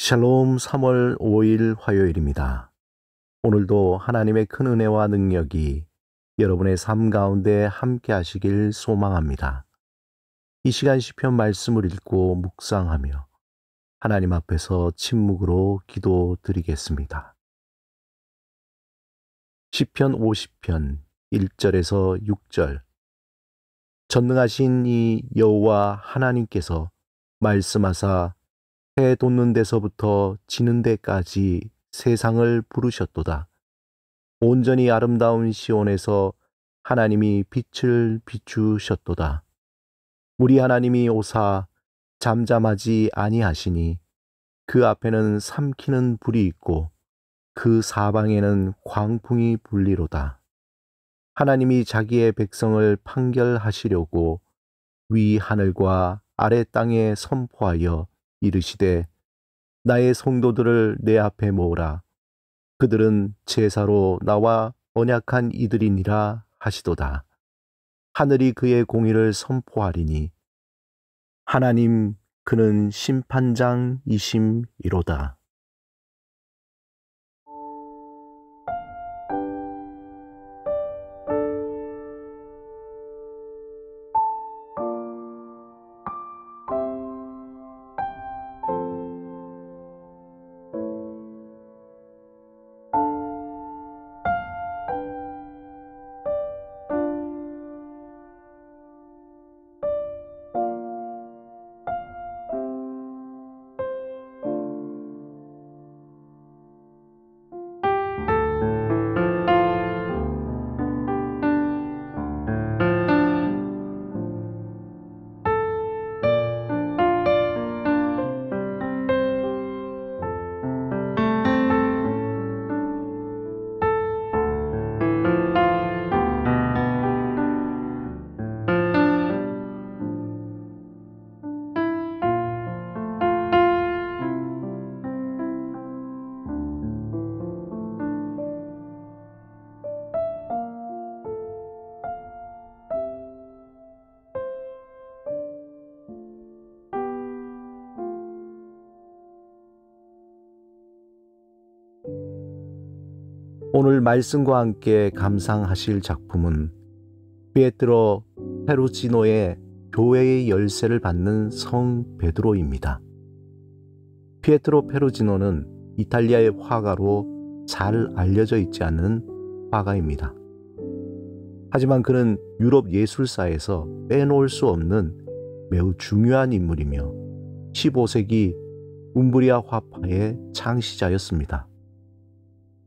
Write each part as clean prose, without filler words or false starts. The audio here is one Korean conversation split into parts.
샬롬 3월 5일 화요일입니다. 오늘도 하나님의 큰 은혜와 능력이 여러분의 삶 가운데 함께 하시길 소망합니다. 이 시간 시편 말씀을 읽고 묵상하며 하나님 앞에서 침묵으로 기도드리겠습니다. 시편 50편 1절에서 6절. 전능하신 이 여호와 하나님께서 말씀하사 해 돋는 데서부터 지는 데까지 세상을 부르셨도다. 온전히 아름다운 시온에서 하나님이 빛을 비추셨도다. 우리 하나님이 오사 잠잠하지 아니하시니 그 앞에는 삼키는 불이 있고 그 사방에는 광풍이 불리로다. 하나님이 자기의 백성을 판결하시려고 위 하늘과 아래 땅에 선포하여 이르시되 나의 성도들을 내 앞에 모으라. 그들은 제사로 나와 언약한 이들이니라 하시도다. 하늘이 그의 공의를 선포하리니 하나님 그는 심판장이심이로다. 오늘 말씀과 함께 감상하실 작품은 피에트로 페루지노의 교회의 열쇠를 받는 성 베드로입니다. 피에트로 페루지노는 이탈리아의 화가로 잘 알려져 있지 않은 화가입니다. 하지만 그는 유럽 예술사에서 빼놓을 수 없는 매우 중요한 인물이며 15세기 움브리아 화파의 창시자였습니다.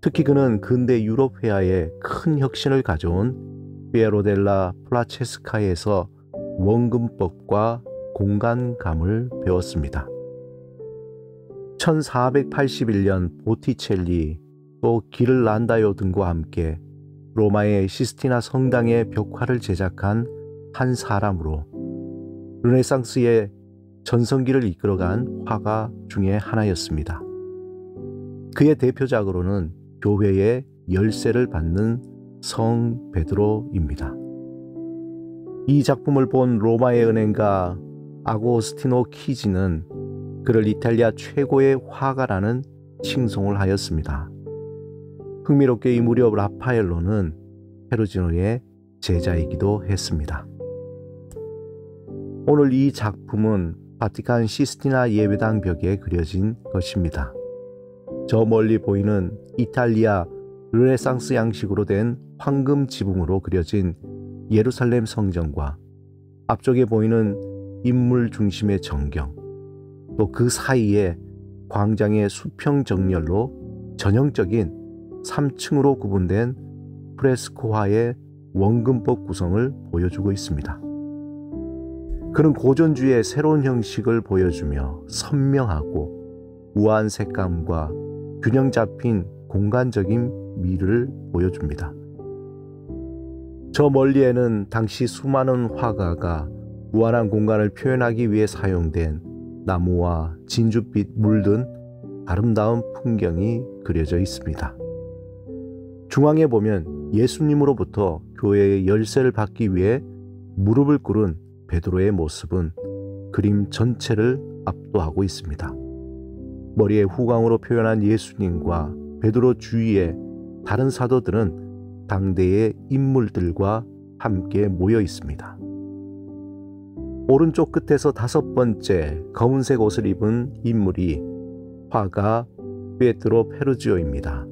특히 그는 근대 유럽 회화에 큰 혁신을 가져온 피에로 델라 플라체스카에서 원근법과 공간감을 배웠습니다. 1481년 보티첼리 또 기를란다요 등과 함께 로마의 시스티나 성당의 벽화를 제작한 한 사람으로 르네상스의 전성기를 이끌어간 화가 중에 하나였습니다. 그의 대표작으로는 교회의 열쇠를 받는 성 베드로입니다. 이 작품을 본 로마의 은행가 아고스티노 키지는 그를 이탈리아 최고의 화가라는 칭송을 하였습니다. 흥미롭게 이 무렵 라파엘로는 페루지노의 제자이기도 했습니다. 오늘 이 작품은 바티칸 시스티나 예배당 벽에 그려진 것입니다. 저 멀리 보이는 이탈리아 르네상스 양식으로 된 황금 지붕으로 그려진 예루살렘 성전과 앞쪽에 보이는 인물 중심의 정경, 또 그 사이에 광장의 수평 정렬로 전형적인 3층으로 구분된 프레스코화의 원근법 구성을 보여주고 있습니다. 그는 고전주의 새로운 형식을 보여주며 선명하고 우아한 색감과 균형 잡힌 공간적인 미를 보여줍니다. 저 멀리에는 당시 수많은 화가가 무한한 공간을 표현하기 위해 사용된 나무와 진주빛 물든 아름다운 풍경이 그려져 있습니다. 중앙에 보면 예수님으로부터 교회의 열쇠를 받기 위해 무릎을 꿇은 베드로의 모습은 그림 전체를 압도하고 있습니다. 머리에 후광으로 표현한 예수님과 베드로 주위의 다른 사도들은 당대의 인물들과 함께 모여 있습니다. 오른쪽 끝에서 5번째 검은색 옷을 입은 인물이 화가 베드로 페루지오입니다.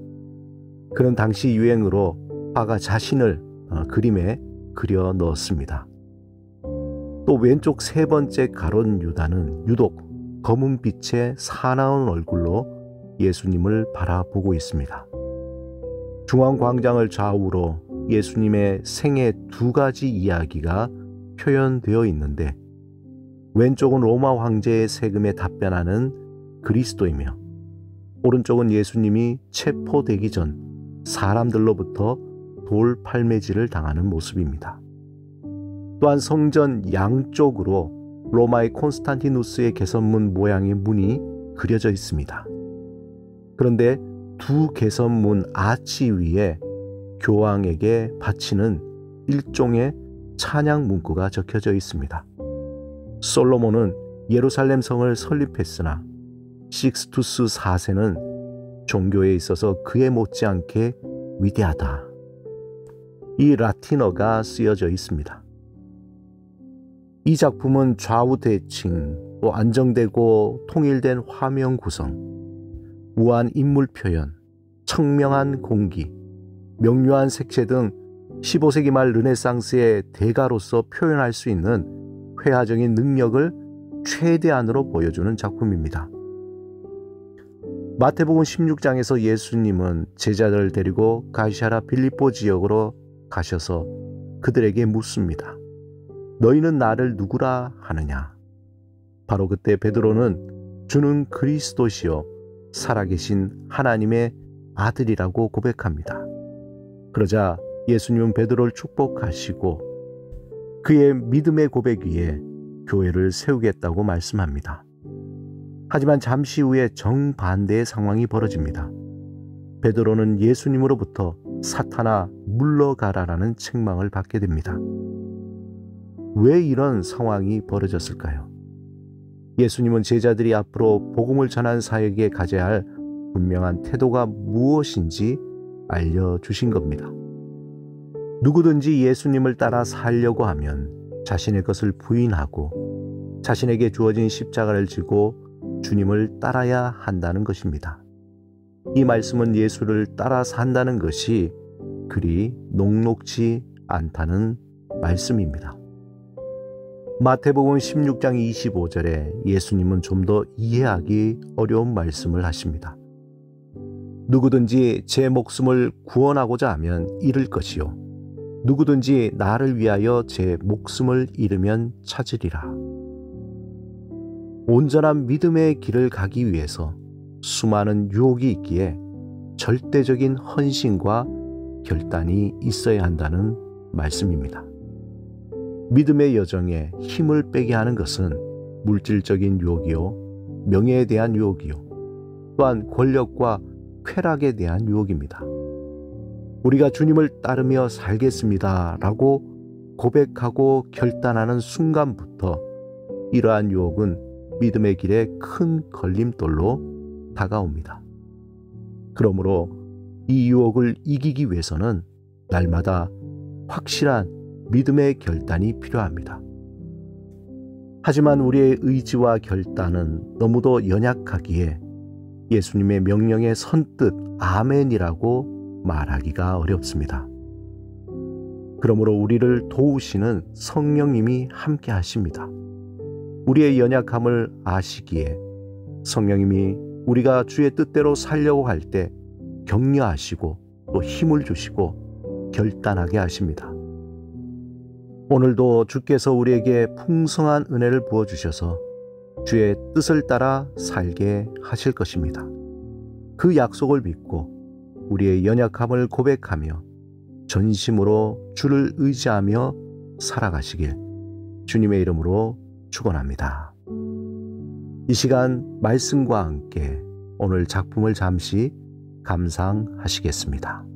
그는 당시 유행으로 화가 자신을 그림에 그려 넣었습니다. 또 왼쪽 3번째 가룟 유다는 유독 검은 빛의 사나운 얼굴로 예수님을 바라보고 있습니다. 중앙광장을 좌우로 예수님의 생애 2가지 이야기가 표현되어 있는데, 왼쪽은 로마 황제의 세금에 답변하는 그리스도이며 오른쪽은 예수님이 체포되기 전 사람들로부터 돌 팔매질을 당하는 모습입니다. 또한 성전 양쪽으로 로마의 콘스탄티누스의 개선문 모양의 문이 그려져 있습니다. 그런데 2 개선문 아치 위에 교황에게 바치는 일종의 찬양 문구가 적혀져 있습니다. 솔로몬은 예루살렘 성을 설립했으나 식스투스 4세는 종교에 있어서 그에 못지않게 위대하다. 이 라틴어가 쓰여져 있습니다. 이 작품은 좌우 대칭, 또 안정되고 통일된 화면 구성, 우아한 인물 표현, 청명한 공기, 명료한 색채 등 15세기 말 르네상스의 대가로서 표현할 수 있는 회화적인 능력을 최대한으로 보여주는 작품입니다. 마태복음 16장에서 예수님은 제자들을 데리고 가이사랴 빌립보 지역으로 가셔서 그들에게 묻습니다. 너희는 나를 누구라 하느냐? 바로 그때 베드로는 주는 그리스도시요 살아계신 하나님의 아들이라고 고백합니다. 그러자 예수님은 베드로를 축복하시고 그의 믿음의 고백 위에 교회를 세우겠다고 말씀합니다. 하지만 잠시 후에 정반대의 상황이 벌어집니다. 베드로는 예수님으로부터 사탄아 물러가라라는 책망을 받게 됩니다. 왜 이런 상황이 벌어졌을까요? 예수님은 제자들이 앞으로 복음을 전한 사역에 가져야 할 분명한 태도가 무엇인지 알려주신 겁니다. 누구든지 예수님을 따라 살려고 하면 자신의 것을 부인하고 자신에게 주어진 십자가를 지고 주님을 따라야 한다는 것입니다. 이 말씀은 예수를 따라 산다는 것이 그리 녹록지 않다는 말씀입니다. 마태복음 16장 25절에 예수님은 좀 더 이해하기 어려운 말씀을 하십니다. 누구든지 제 목숨을 구원하고자 하면 잃을 것이요 누구든지 나를 위하여 제 목숨을 잃으면 찾으리라. 온전한 믿음의 길을 가기 위해서 수많은 유혹이 있기에 절대적인 헌신과 결단이 있어야 한다는 말씀입니다. 믿음의 여정에 힘을 빼게 하는 것은 물질적인 유혹이요, 명예에 대한 유혹이요, 또한 권력과 쾌락에 대한 유혹입니다. 우리가 주님을 따르며 살겠습니다 라고 고백하고 결단하는 순간부터 이러한 유혹은 믿음의 길에 큰 걸림돌로 다가옵니다. 그러므로 이 유혹을 이기기 위해서는 날마다 확실한 믿음의 결단이 필요합니다. 하지만 우리의 의지와 결단은 너무도 연약하기에 예수님의 명령에 선뜻 아멘이라고 말하기가 어렵습니다. 그러므로 우리를 도우시는 성령님이 함께 하십니다. 우리의 연약함을 아시기에 성령님이 우리가 주의 뜻대로 살려고 할 때 격려하시고 또 힘을 주시고 결단하게 하십니다. 오늘도 주께서 우리에게 풍성한 은혜를 부어주셔서 주의 뜻을 따라 살게 하실 것입니다. 그 약속을 믿고 우리의 연약함을 고백하며 전심으로 주를 의지하며 살아가시길 주님의 이름으로 축원합니다. 이 시간 말씀과 함께 오늘 작품을 잠시 감상하시겠습니다.